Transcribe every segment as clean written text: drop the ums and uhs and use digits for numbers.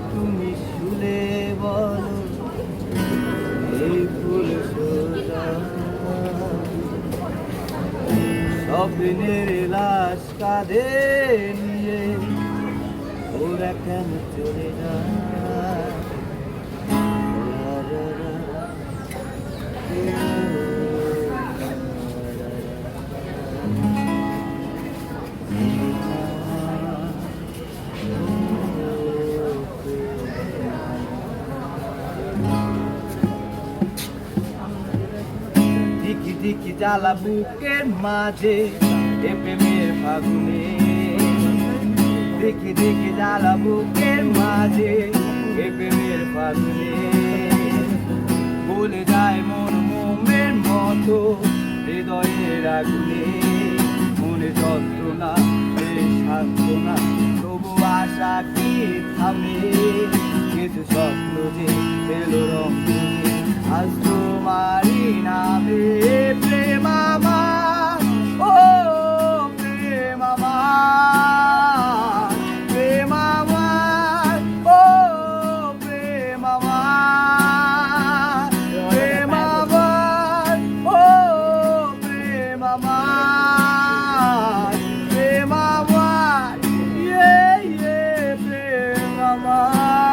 তুমি শুলে বলো এই ফুল সোজা স্বপ্নের লাশ কাঁধে নিয়ে ওরা কেন চলে যায় দিকি দিকি জ্বালা বুকের মাঝে এ প্রেমের ফাগুনে দিকি দিকি জ্বালা বুকের মাঝে এ প্রেমের ফাগুনে বলে যায় মন মোমের মতো হৃদয়ের আগুনে মনে যন্ত্রণা সান্ত্বনা তবু আশা কি থামে কিছু স্বপ্ন যে এলো রঙ আজ তোমারই নামে প্রেম আমার ও প্রেম আমার প্রেম আমার ও প্রেম আমার প্রেম আমার ও প্রেম আমার প্রেম আমার প্রেম আমার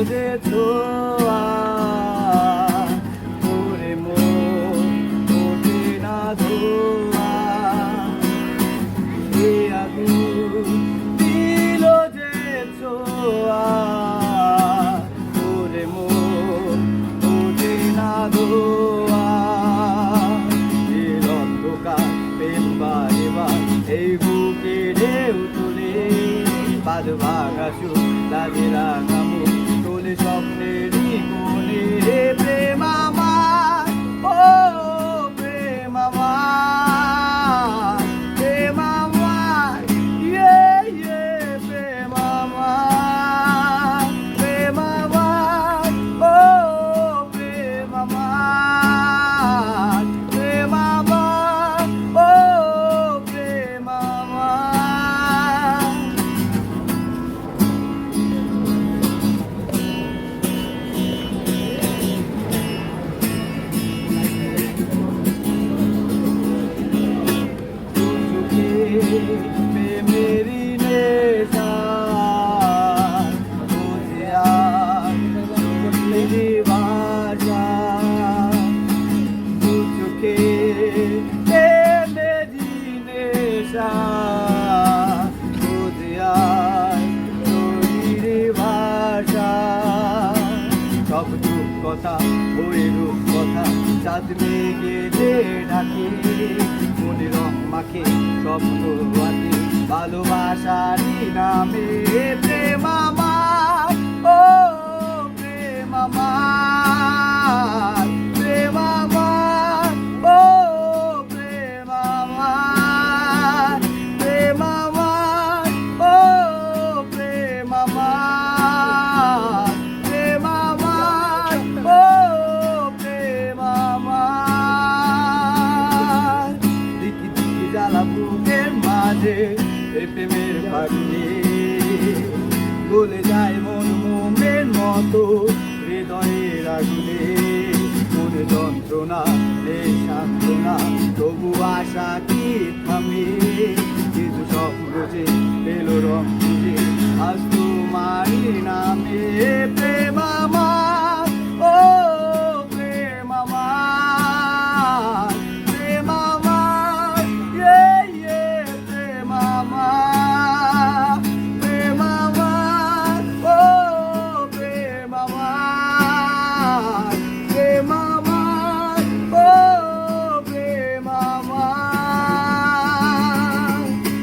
যে ছোয়া তোরে মন তোতে না ধোয়া এ আগুন দিল যে ছোয়া তোরে মন তোতে না ধোয়া এ অন্ধকার প্রেম বারেবার এই বুকে ঢেউ তোলে বাদ ভাঙা সুর লাগে রাঙামো তোলে স্বপ্নেরই কোণে প্রেম আমার ও প্রেম আমার প্রেম আমার প্রেম আমার প্রেম আমার ও প্রেম আমার প্রেম আমার ও প্রেম আমার मेरी नेशा तुझे मेरी भाषा तुझके मेरी नेशा तुझे मेरी भाषा सब दुख कथा ওই রূপ কথা চাঁদ মেঘে ঢাকে মনে রং মাখে স্বপ্ন আঁকে ভালোবাসারই নামে প্রেম আমার ও প্রেম আমার প্রেম আমার ও প্রেম আমার প্রেম আমার ও প্রেম আমার প্রেম আমার ও প্রেম আমার দিকি দিকি জ্বালা বুকের মাঝে এই প্রেমের ফাগুনে বলে যায় মন মোমের মতো হৃদয়ের আগুনে মনে যন্ত্রণা এই সান্ত্বনা তবু আশা কি থামে কিছু স্বপ্ন যে পেল রং খুঁজে আজ তোমারই নামে